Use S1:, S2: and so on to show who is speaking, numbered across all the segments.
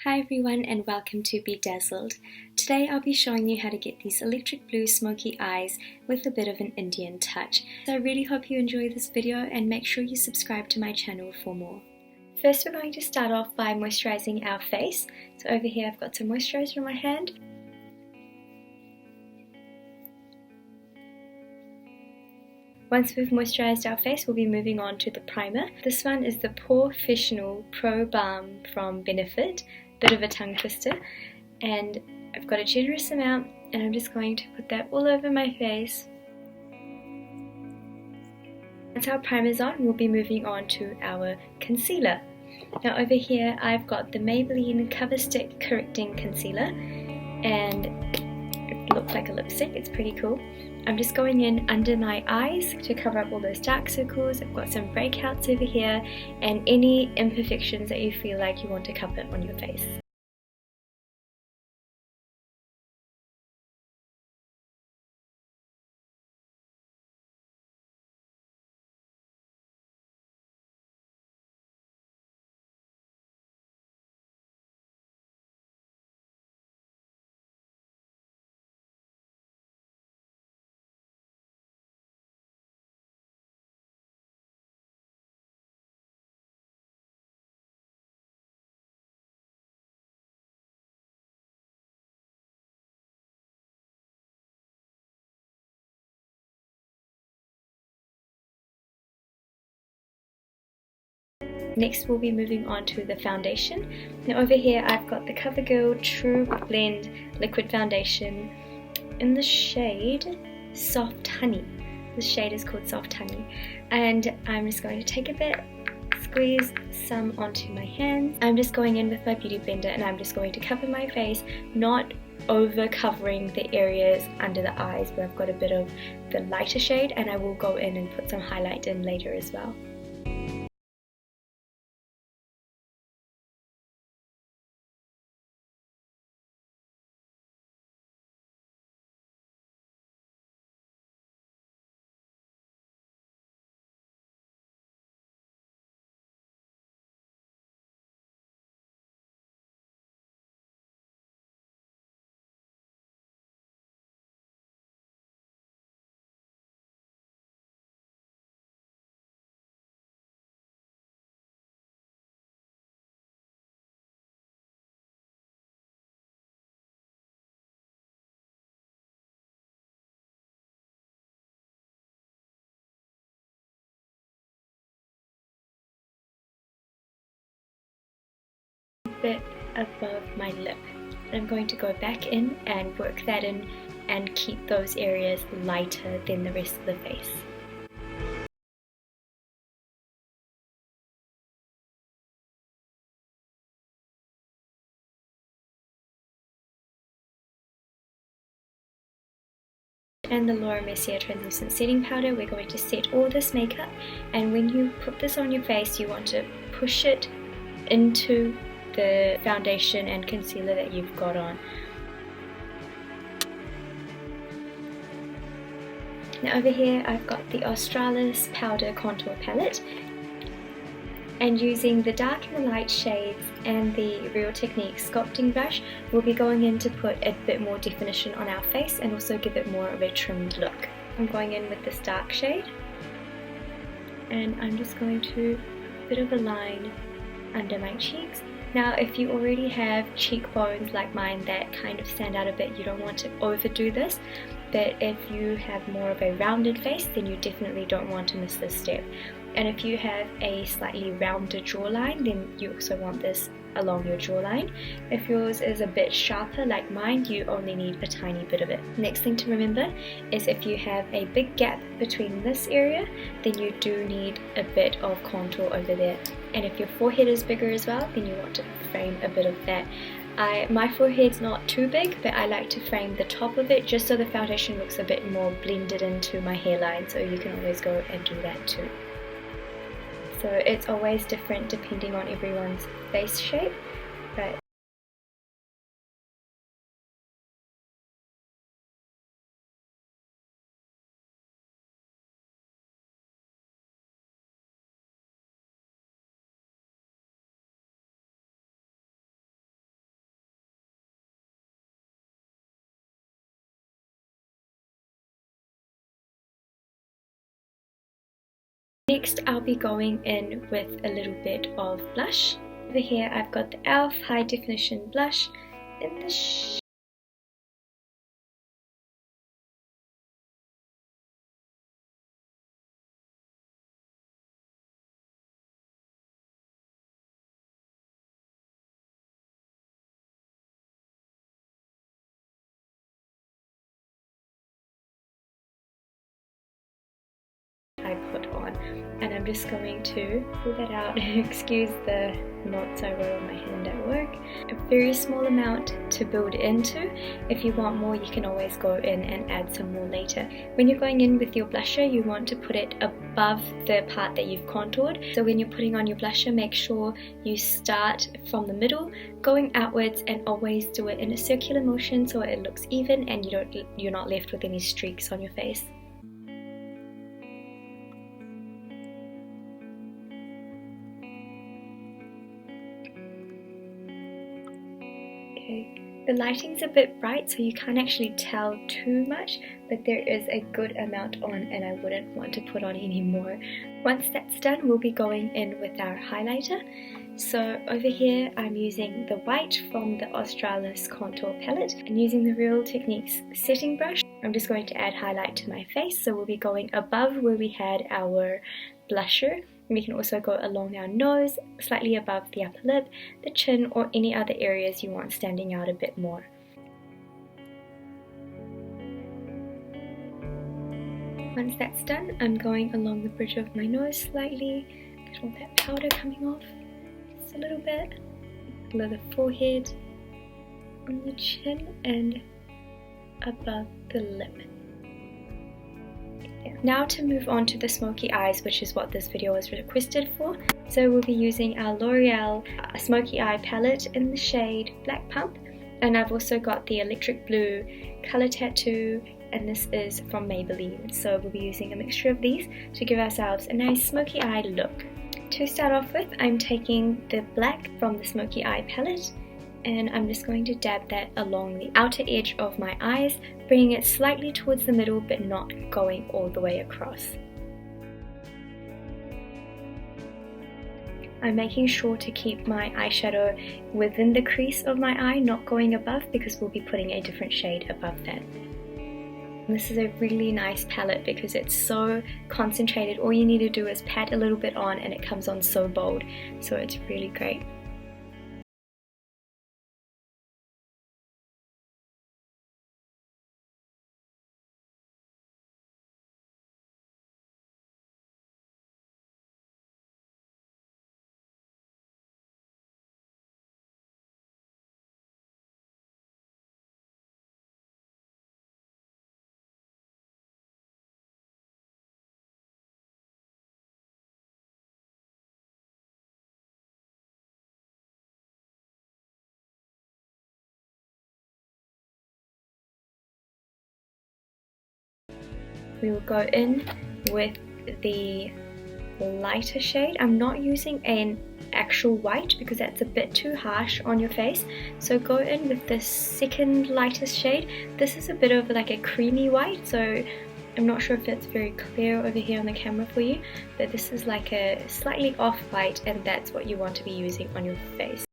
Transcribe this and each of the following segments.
S1: Hi everyone and welcome to Be Dazzled. Today I'll be showing you how to get these electric blue smoky eyes with a bit of an Indian touch. So I really hope you enjoy this video and make sure you subscribe to my channel for more. First we're going to start off by moisturizing our face. So over here I've got some moisturizer on my hand. Once we've moisturized our face, we'll be moving on to the primer. This one is the Professional Pro Balm from Benefit. Bit of a tongue twister. And I've got a generous amount and I'm just going to put that all over my face. Once our primer's on, we'll be moving on to our concealer. Now over here I've got the Maybelline Cover Stick Correcting Concealer and it looks like a lipstick, it's pretty cool. I'm just going in under my eyes to cover up all those dark circles. I've got some breakouts over here and any imperfections that you feel like you want to cover on your face. Next we'll be moving on to the foundation. Now over here I've got the CoverGirl True Blend Liquid Foundation in the shade Soft Honey. This shade is called Soft Honey. And I'm just going to take a bit, squeeze some onto my hands. I'm just going in with my beauty blender and I'm just going to cover my face, not over covering the areas under the eyes where I've got a bit of the lighter shade, and I will go in and put some highlight in later as well. Bit above my lip. I'm going to go back in and work that in and keep those areas lighter than the rest of the face. And the Laura Mercier translucent setting powder, we're going to set all this makeup, and when you put this on your face you want to push it into the foundation and concealer that you've got on. Now over here I've got the Australis Powder Contour Palette, and using the dark and the light shades and the Real Technique sculpting brush we'll be going in to put a bit more definition on our face and also give it more of a trimmed look. I'm going in with this dark shade and I'm just going to put a bit of a line under my cheeks. Now if you already have cheekbones like mine that kind of stand out a bit, you don't want to overdo this, but if you have more of a rounded face then you definitely don't want to miss this step. And if you have a slightly rounder jawline then you also want this along your jawline. If yours is a bit sharper like mine, you only need a tiny bit of it. Next thing to remember is if you have a big gap between this area then you do need a bit of contour over there. And if your forehead is bigger as well then you want to frame a bit of that. My forehead's not too big, but I like to frame the top of it just so the foundation looks a bit more blended into my hairline, so you can always go and do that too. So it's always different depending on everyone's face shape, but Next, I'll be going in with a little bit of blush. Over here, I've got the e.l.f. High Definition Blush in the I put on, and I'm just going to pull that out. Excuse the knots I wrote on my hand at work. A very small amount to build into. If you want more, you can always go in and add some more later. When you're going in with your blusher, you want to put it above the part that you've contoured. So when you're putting on your blusher, make sure you start from the middle, going outwards, and always do it in a circular motion so it looks even and you're not left with any streaks on your face. The lighting's a bit bright, so you can't actually tell too much, but there is a good amount on and I wouldn't want to put on any more. Once that's done, we'll be going in with our highlighter. So over here I'm using the white from the Australis contour palette and using the Real Techniques setting brush. I'm just going to add highlight to my face, so we'll be going above where we had our blusher. We can also go along our nose, slightly above the upper lip, the chin, or any other areas you want standing out a bit more. Once that's done, I'm going along the bridge of my nose slightly, get all that powder coming off, just a little bit, below the forehead, on the chin, and above the lip. Now to move on to the smoky eyes, which is what this video was requested for. So we'll be using our L'Oreal Smoky Eye palette in the shade Black Pump, and I've also got the Electric Blue Color Tattoo, and this is from Maybelline. So we'll be using a mixture of these to give ourselves a nice smoky eye look. To start off with, I'm taking the black from the Smoky Eye palette, and I'm just going to dab that along the outer edge of my eyes, bringing it slightly towards the middle but not going all the way across. I'm making sure to keep my eyeshadow within the crease of my eye, not going above, because we'll be putting a different shade above that. This is a really nice palette because it's so concentrated. All you need to do is pat a little bit on and it comes on so bold, so it's really great. We will go in with the lighter shade. I'm not using an actual white because that's a bit too harsh on your face, so go in with the second lightest shade. This is a bit of like a creamy white, so I'm not sure if it's very clear over here on the camera for you, but this is like a slightly off white, and that's what you want to be using on your face.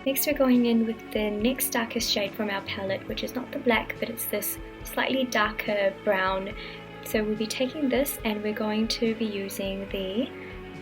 S1: Next we're going in with the next darkest shade from our palette, which is not the black, but it's this slightly darker brown. So we'll be taking this and we're going to be using the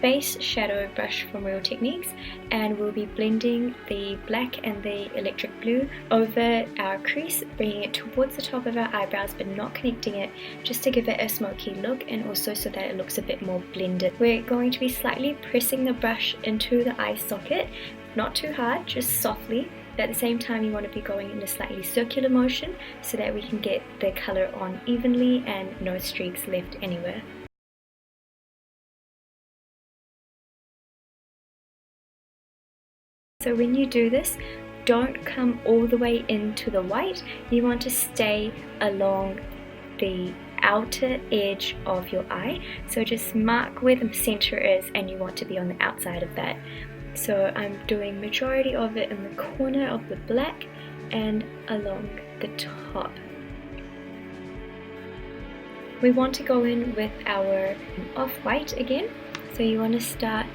S1: base shadow brush from Real Techniques, and we'll be blending the black and the electric blue over our crease, bringing it towards the top of our eyebrows but not connecting it, just to give it a smoky look and also so that it looks a bit more blended. We're going to be slightly pressing the brush into the eye socket, not too hard, just softly. But at the same time you want to be going in a slightly circular motion so that we can get the colour on evenly and no streaks left anywhere. So when you do this, don't come all the way into the white, you want to stay along the outer edge of your eye. So just mark where the center is and you want to be on the outside of that. So I'm doing majority of it in the corner of the black and along the top. We want to go in with our off-white again. So you want to start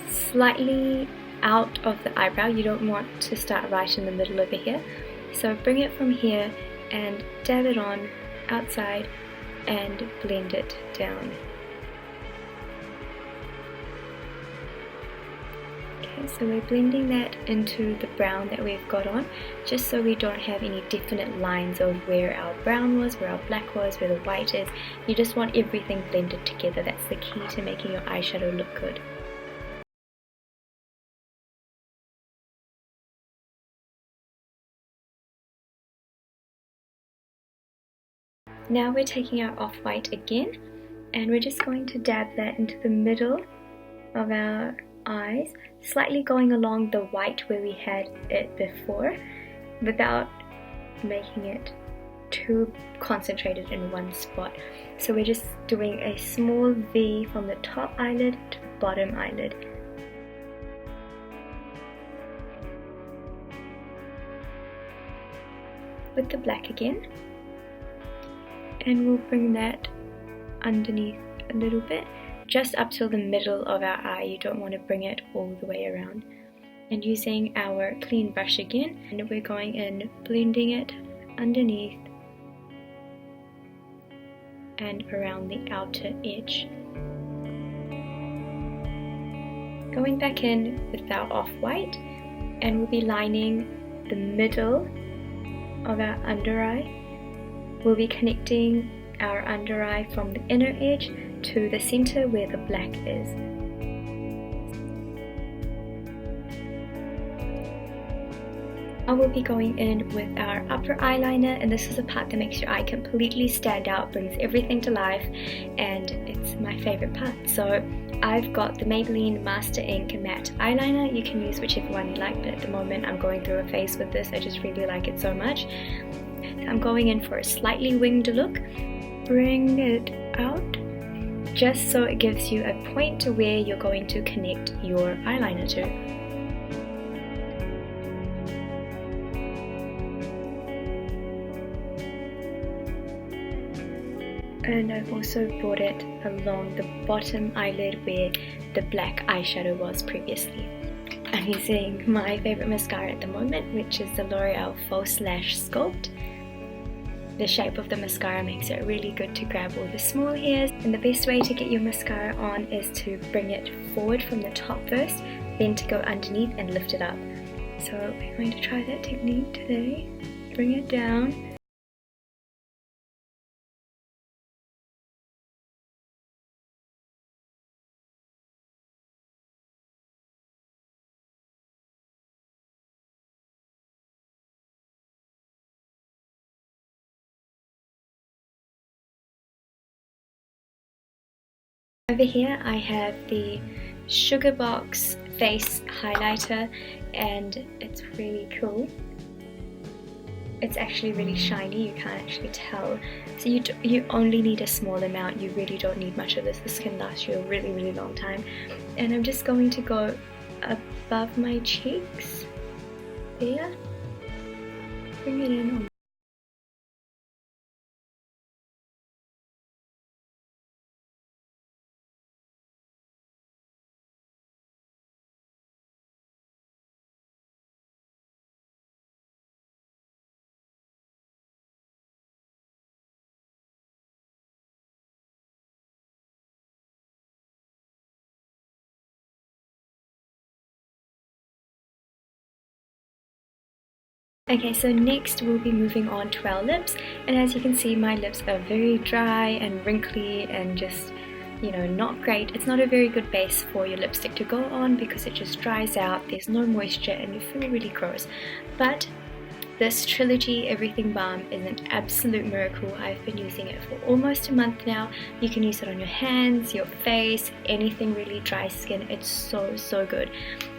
S1: slightly out of the eyebrow. You don't want to start right in the middle over here. So bring it from here and dab it on outside and blend it down. Okay, so we're blending that into the brown that we've got on, just so we don't have any definite lines of where our brown was, where our black was, where the white is. You just want everything blended together. That's the key to making your eyeshadow look good. Now we're taking our off-white again, and we're just going to dab that into the middle of our eyes, slightly going along the white where we had it before, without making it too concentrated in one spot. So we're just doing a small V from the top eyelid to the bottom eyelid. With the black again, and we'll bring that underneath a little bit, just up till the middle of our eye. You don't want to bring it all the way around. And using our clean brush again, and we're going in blending it underneath and around the outer edge. Going back in with our off-white, and we'll be lining the middle of our under eye. We'll be connecting our under eye from the inner edge to the center where the black is. I will be going in with our upper eyeliner, and this is the part that makes your eye completely stand out, brings everything to life, and it's my favorite part. So I've got the Maybelline Master Ink Matte Eyeliner. You can use whichever one you like, but at the moment I'm going through a phase with this. I just really like it so much. I'm going in for a slightly winged look. Bring it out just so it gives you a point to where you're going to connect your eyeliner to. And I've also brought it along the bottom eyelid where the black eyeshadow was previously. I'm using my favorite mascara at the moment, which is the L'Oreal Faux Lash Sculpt. The shape of the mascara makes it really good to grab all the small hairs, and the best way to get your mascara on is to bring it forward from the top first, then to go underneath and lift it up. So we're going to try that technique today. Bring it down. Over here I have the Sugar Box Face Highlighter, and it's really cool. It's actually really shiny, you can't actually tell. So you only need a small amount, you really don't need much of this. This can last you a really long time. And I'm just going to go above my cheeks, there, bring it in on. Okay, so next we'll be moving on to our lips, and as you can see my lips are very dry and wrinkly and just, you know, not great. It's not a very good base for your lipstick to go on because it just dries out, there's no moisture and you feel really gross. But this Trilogy Everything Balm is an absolute miracle. I've been using it for almost a month now. You can use it on your hands, your face, anything really dry skin. It's so good.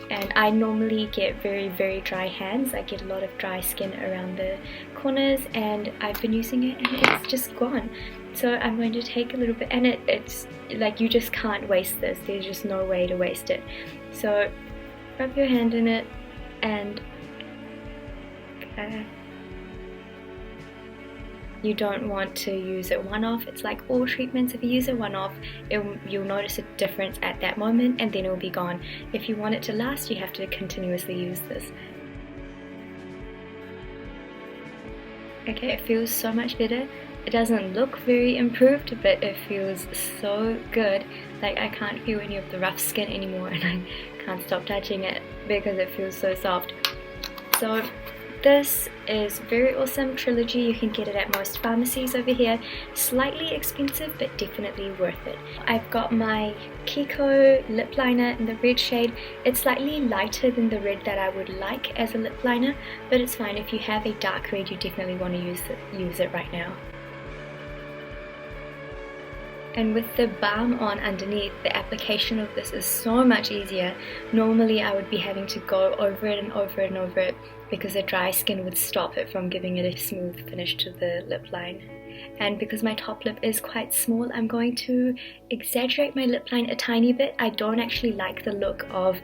S1: and I normally get very dry hands. I get a lot of dry skin around the corners, and I've been using it and it's just gone. So I'm going to take a little bit, and it's like you just can't waste this. There's just no way to waste it. So rub your hand in it and you don't want to use it one-off. It's like all treatments. If you use it one-off, you'll notice a difference at that moment and then it'll be gone. If you want it to last, you have to continuously use this. Okay, it feels so much better. It doesn't look very improved, but it feels so good. Like I can't feel any of the rough skin anymore, and I can't stop touching it because it feels so soft. So this is very awesome. Trilogy, you can get it at most pharmacies over here. Slightly expensive, but definitely worth it. I've got my Kiko lip liner in the red shade. It's slightly lighter than the red that I would like as a lip liner, but it's fine. If you have a dark red, you definitely want to use it right now. And with the balm on underneath, the application of this is so much easier. Normally I would be having to go over it and over it and over it because the dry skin would stop it from giving it a smooth finish to the lip line. And because my top lip is quite small, I'm going to exaggerate my lip line a tiny bit. I don't actually like the look of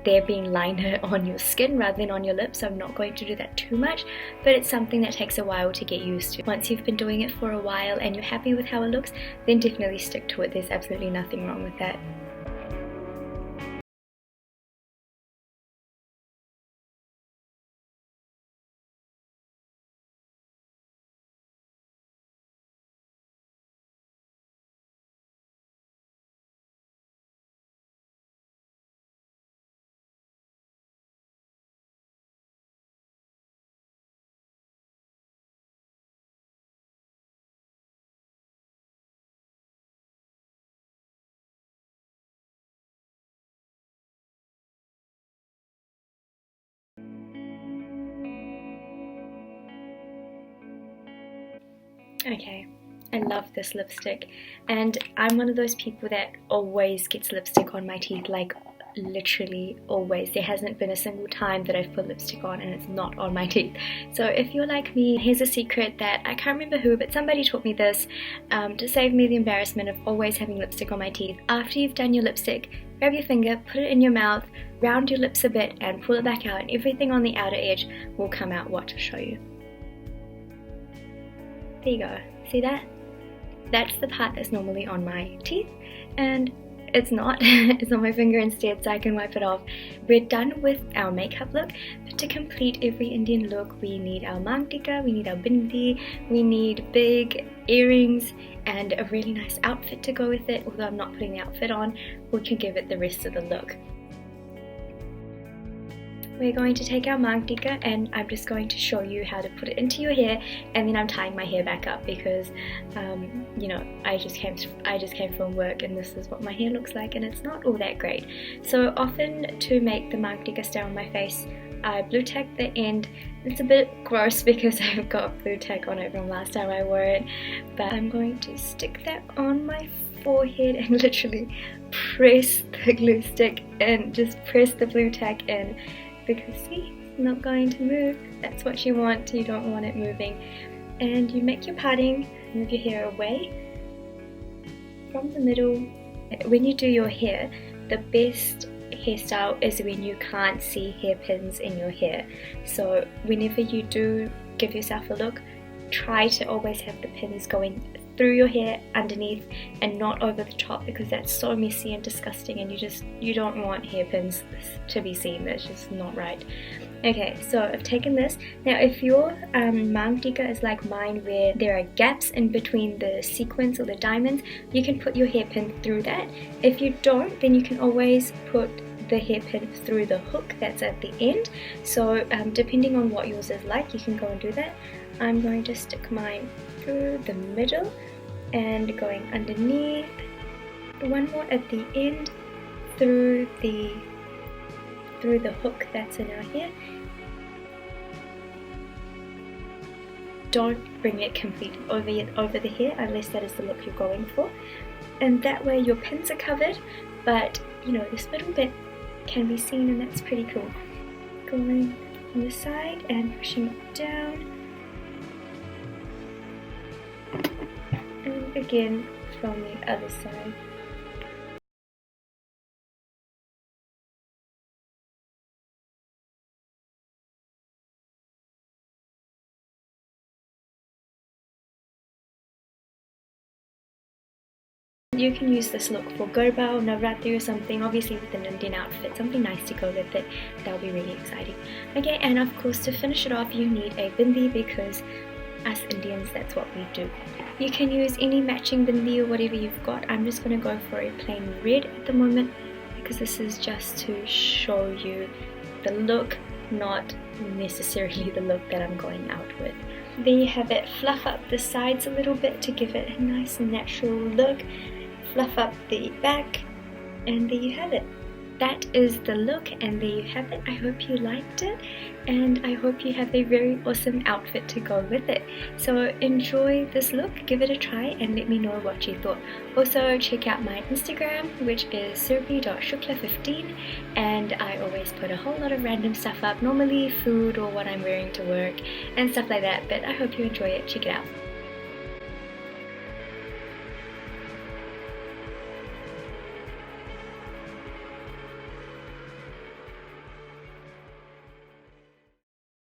S1: there being liner on your skin rather than on your lips, so I'm not going to do that too much, but it's something that takes a while to get used to. Once you've been doing it for a while and you're happy with how it looks, then definitely stick to it. There's absolutely nothing wrong with that. Okay, I love this lipstick, and I'm one of those people that always gets lipstick on my teeth, like literally always. There hasn't been a single time that I've put lipstick on and it's not on my teeth. So if you're like me, here's a secret that I can't remember who, but somebody taught me this to save me the embarrassment of always having lipstick on my teeth. After you've done your lipstick, grab your finger, put it in your mouth, round your lips a bit and pull it back out, and everything on the outer edge will come out. Watch, I'll show you. There you go. See that? That's the part that's normally on my teeth, and it's not. It's on my finger instead, so I can wipe it off. We're done with our makeup look, but to complete every Indian look, we need our maang tika, we need our bindi, we need big earrings, and a really nice outfit to go with it. Although I'm not putting the outfit on, we can give it the rest of the look. We're going to take our maang tika, and I'm just going to show you how to put it into your hair, and then I'm tying my hair back up because you know, I just came from work and this is what my hair looks like, and it's not all that great. So often to make the maang tika stay on my face, I blue tack the end. It's a bit gross because I've got blue tack on it from last time I wore it, but I'm going to stick that on my forehead and literally press the glue stick and just press the blue tack in. Because see, it's not going to move. That's what you want. You don't want it moving. And you make your parting, move your hair away from the middle. When you do your hair, the best hairstyle is when you can't see hairpins in your hair. So whenever you do give yourself a look, try to always have the pins going through your hair underneath and not over the top, because that's so messy and disgusting, and you don't want hairpins to be seen. That's just not right. Okay, so I've taken this. Now if your maang tika is like mine, where there are gaps in between the sequins or the diamonds, you can put your hairpin through that. If you don't, then you can always put the hairpin through the hook that's at the end. So depending on what yours is like, you can go and do that. I'm going to stick mine through the middle and going underneath, one more at the end, through the hook that's in our hair. Don't bring it completely over the hair unless that is the look you're going for, and that way your pins are covered, but you know, this middle bit can be seen, and that's pretty cool. Going on the side and pushing it down, and again from the other side. You can use this look for Garba or Navratri or something, obviously with an Indian outfit, something nice to go with it. That'll be really exciting. Okay, and of course to finish it off you need a bindi, because us Indians, that's what we do. You can use any matching bindi or whatever you've got. I'm just going to go for a plain red at the moment, because this is just to show you the look, not necessarily the look that I'm going out with. There you have it. Fluff up the sides a little bit to give it a nice natural look. Fluff up the back, and there you have it. That is the look, and there you have it. I hope you liked it, and I hope you have a very awesome outfit to go with it. So enjoy this look, give it a try, and let me know what you thought. Also check out my Instagram, which is surabhi.shukla15, and I always put a whole lot of random stuff up, normally food or what I'm wearing to work and stuff like that, but I hope you enjoy it. Check it out.